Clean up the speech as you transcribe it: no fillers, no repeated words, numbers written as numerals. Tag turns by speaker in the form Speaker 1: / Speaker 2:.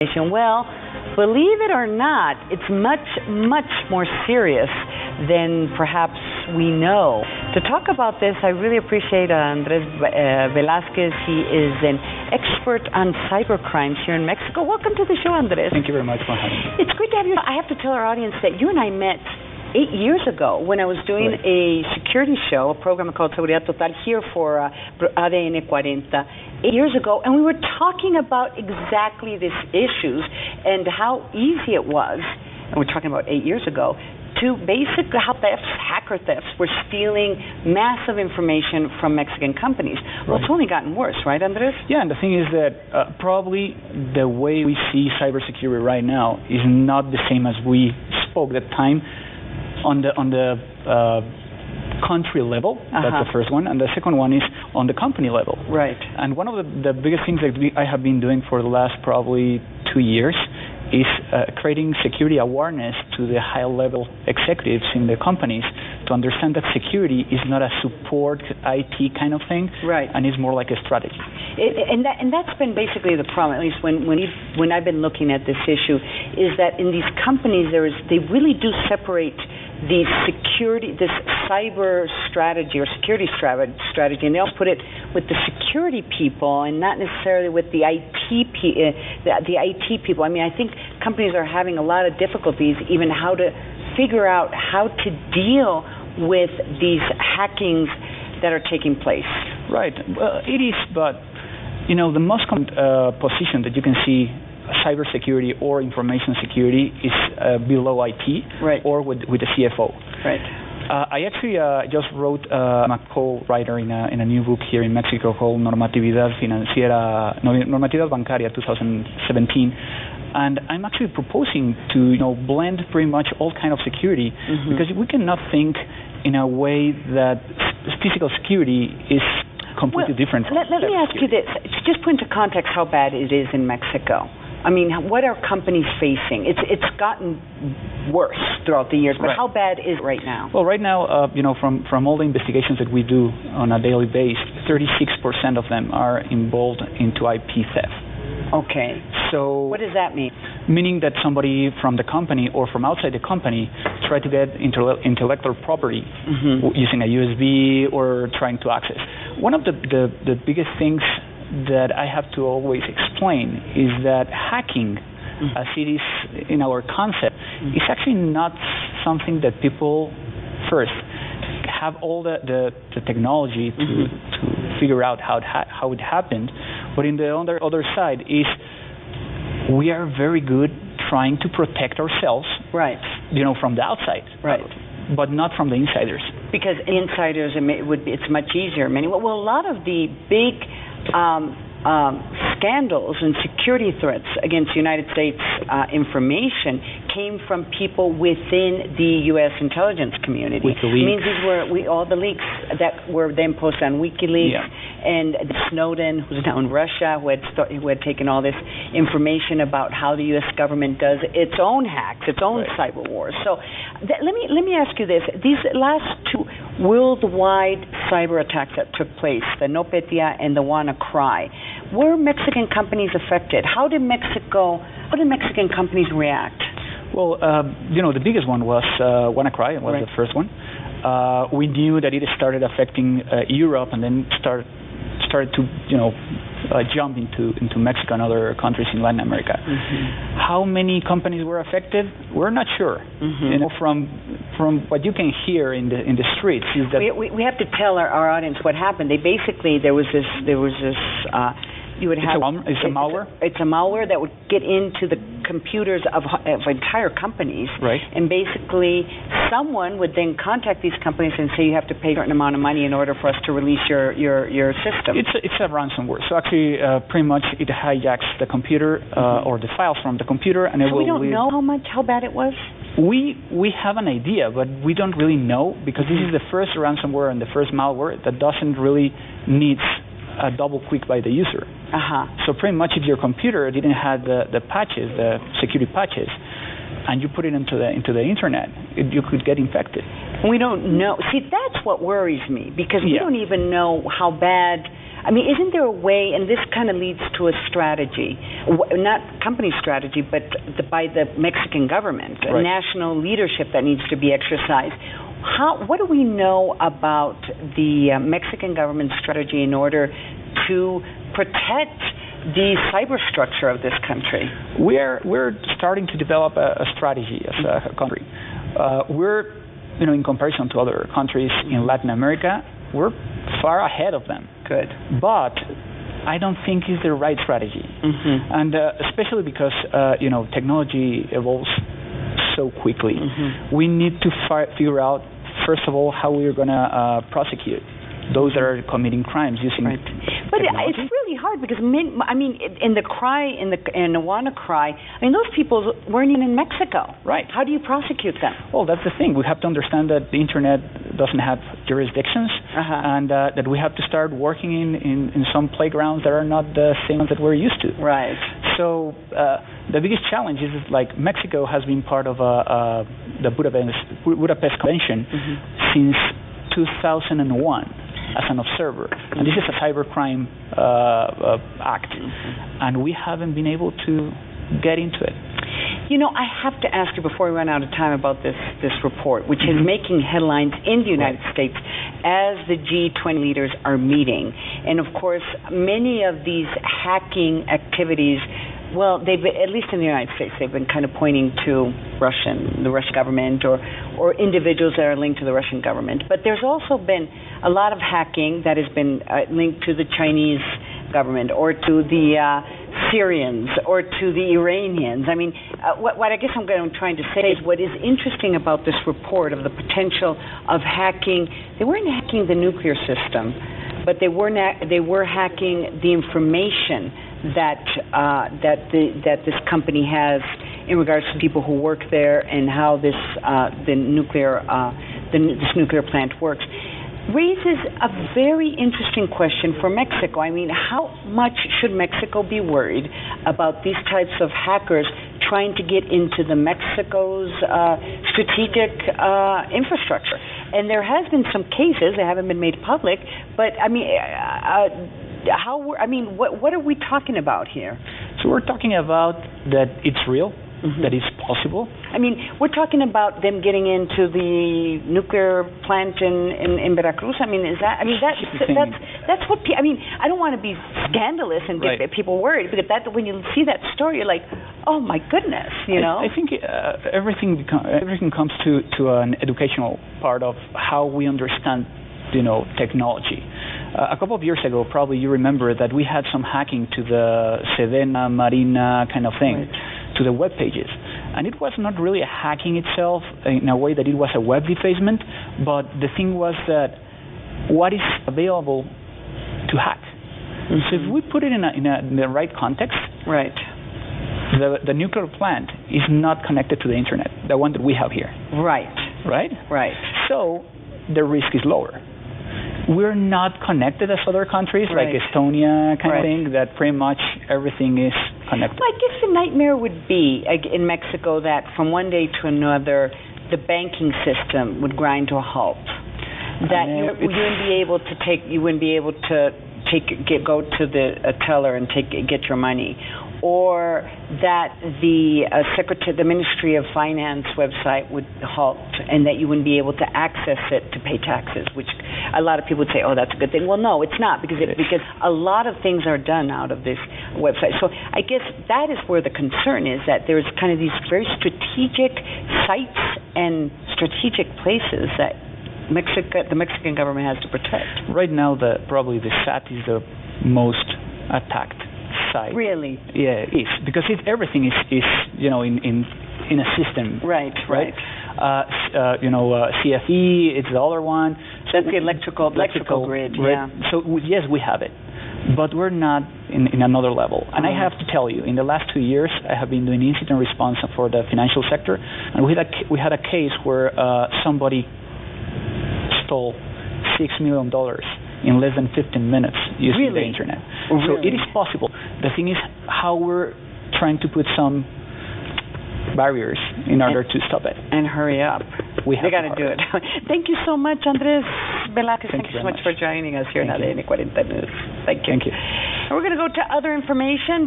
Speaker 1: Well, believe it or not, it's much, much more serious than perhaps we know. To talk about this, I really appreciate Andrés Velázquez. He is an expert on cyber crimes here in Mexico. Welcome to the show, Andrés.
Speaker 2: Thank you very much for having me.
Speaker 1: It's great to have you. I have to tell our audience that you and I met 8 years ago when I was doing a security show, a program called Seguridad Total here for ADN 40, 8 years ago, and we were talking about exactly these issues and how easy it was, and we're talking about 8 years ago, to basically how hacker thefts were stealing massive information from Mexican companies. Well, it's only gotten worse, right, Andrés?
Speaker 2: Yeah, and the thing is that probably the way we see cybersecurity right now is not the same as we spoke at the time. On the country level, that's the first one, and the second one is on the company level.
Speaker 1: Right.
Speaker 2: And one of the biggest things that I have been doing for the last probably 2 years is creating security awareness to the high-level executives in the companies to understand that security is not a support IT kind of thing,
Speaker 1: right,
Speaker 2: and it's more like a strategy.
Speaker 1: And that's been basically the problem, at least when I've been looking at this issue, is that in these companies they really do separate the security, this cyber strategy or security strategy, and they'll put it with the security people and not necessarily with the IT people. I mean, I think companies are having a lot of difficulties even how to figure out how to deal with these hackings that are taking place.
Speaker 2: Right. It is, but you know, the most common position that you can see cybersecurity or information security is below IT,
Speaker 1: right,
Speaker 2: or with the CFO.
Speaker 1: Right.
Speaker 2: I actually just wrote a co-writer in a new book here in Mexico called Normatividad Bancaria 2017, and I'm actually proposing to blend pretty much all kind of security, because we cannot think in a way that physical security is completely different.
Speaker 1: Let me ask you this, just put into context how bad it is in Mexico. I mean, what are companies facing? It's gotten worse throughout the years, but how bad is it right now?
Speaker 2: Well, right now, from all the investigations that we do on a daily basis, 36% of them are involved into IP theft.
Speaker 1: Okay.
Speaker 2: So
Speaker 1: what does that mean?
Speaker 2: Meaning that somebody from the company or from outside the company tried to get intellectual property using a USB or trying to access. One of the biggest things that I have to always explain is that hacking, as it is in our concept, is actually not something that people first have all the technology to figure out how it happened. But in the other side is we are very good trying to protect ourselves,
Speaker 1: right?
Speaker 2: From the outside,
Speaker 1: right,
Speaker 2: but not from the insiders.
Speaker 1: Because insiders, it's much easier. Well, a lot of the big scandals and security threats against United States information came from people within the U.S. intelligence community.
Speaker 2: With the leaks.
Speaker 1: It means these were all the leaks that were then posted on WikiLeaks, and Snowden, who's now in Russia, who had taken all this information about how the U.S. government does its own hacks, its own cyber wars. So let me ask you this: these last two worldwide cyber attacks that took place, the NotPetya and the WannaCry, were Mexican companies affected? How did Mexican companies react?
Speaker 2: Well, the biggest one was WannaCry, was the first one. We knew that it started affecting Europe and then started to jump into Mexico and other countries in Latin America. How many companies were affected? We're not sure. From what you can hear in the streets is that
Speaker 1: we have to tell our audience what happened. There was this. You would have
Speaker 2: it's a malware.
Speaker 1: It's a malware that would get into the computers of entire companies,
Speaker 2: right?
Speaker 1: And basically, someone would then contact these companies and say you have to pay a certain amount of money in order for us to release your system.
Speaker 2: It's a ransomware. So actually, pretty much it hijacks the computer or the files from the computer, and
Speaker 1: we don't know how bad it was.
Speaker 2: We have an idea, but we don't really know, because this is the first ransomware and the first malware that doesn't really need a double click by the user. So pretty much if your computer didn't have the patches, the security patches, and you put it into the internet, you could get infected.
Speaker 1: We don't know. See, that's what worries me, because we don't even know how bad I mean, isn't there a way, and this kind of leads to a strategy, not company strategy, but by the Mexican government, a national leadership that needs to be exercised. What do we know about the Mexican government strategy in order to protect the cyber structure of this country?
Speaker 2: We're starting to develop a strategy as a country. We're, in comparison to other countries in Latin America, we're far ahead of them.
Speaker 1: Good.
Speaker 2: But I don't think it's the right strategy. And especially because, technology evolves so quickly. We need to figure out, first of all, how we're going to prosecute those that are committing crimes using
Speaker 1: But
Speaker 2: technology.
Speaker 1: it's really hard because, in the WannaCry, those people weren't even in Mexico.
Speaker 2: Right.
Speaker 1: How do you prosecute them?
Speaker 2: Well, that's the thing. We have to understand that the Internet doesn't have jurisdictions, and that we have to start working in some playgrounds that are not the same that we're used to.
Speaker 1: Right.
Speaker 2: So the biggest challenge is like Mexico has been part of the Budapest Convention since 2001. As an observer, and this is a cybercrime act, and we haven't been able to get into it.
Speaker 1: I have to ask you before we run out of time about this report, which is making headlines in the United States as the G20 leaders are meeting. And of course, many of these hacking activities, well, at least in the United States, they've been kind of pointing to the Russian government or individuals that are linked to the Russian government. But there's also been a lot of hacking that has been linked to the Chinese government or to the Syrians or to the Iranians. What I guess I'm trying to say is what is interesting about this report of the potential of hacking, they weren't hacking the nuclear system, but they were hacking the information that this company has in regards to people who work there and how this nuclear plant works. Raises a very interesting question for Mexico. How much should Mexico be worried about these types of hackers trying to get into Mexico's strategic infrastructure? And there has been some cases, they haven't been made public, but what are we talking about here?
Speaker 2: So we're talking about that it's real, that it's possible.
Speaker 1: We're talking about them getting into the nuclear plant in Veracruz. That's what I don't want to be scandalous and get people worried, but when you see that story, you're like, oh my goodness,
Speaker 2: I think everything comes to an educational part of how we understand, technology. A couple of years ago, probably you remember that we had some hacking to the Sedena, Marina kind of thing, to the web pages. And it was not really a hacking itself in a way that it was a web defacement, but the thing was that what is available to hack. So if we put it in the right context, the nuclear plant is not connected to the Internet, the one that we have here. Right. So the risk is lower. We're not connected as other countries like Estonia kind of thing, that pretty much everything is connected.
Speaker 1: Well, I guess the nightmare would be in Mexico that from one day to another the banking system would grind to a halt. That you wouldn't be able to go to the teller and get your money, or that the Ministry of Finance website would halt and that you wouldn't be able to access it to pay taxes, which a lot of people would say, oh, that's a good thing. Well, no, it's not, because a lot of things are done out of this website. So I guess that is where the concern is, that there's kind of these very strategic sites and strategic places that the Mexican government has to protect.
Speaker 2: Right now, probably the SAT is the most attacked site.
Speaker 1: Really?
Speaker 2: Yeah, it is, because everything is in a system. Right. CFE, it's the other one.
Speaker 1: That's the electrical grid. Yeah.
Speaker 2: So yes, we have it, but we're not in another level. And I have to tell you, in the last 2 years, I have been doing incident response for the financial sector, and we had a case where somebody stole $6 million in less than 15 minutes using the Internet. So it is possible. The thing is how we're trying to put some barriers in order to stop it.
Speaker 1: And hurry up. They got to do it. Thank you so much, Andrés Velázquez. Thank you so much for joining us here on ADN 40 News. Thank you.
Speaker 2: Thank you.
Speaker 1: And we're going to go to other information.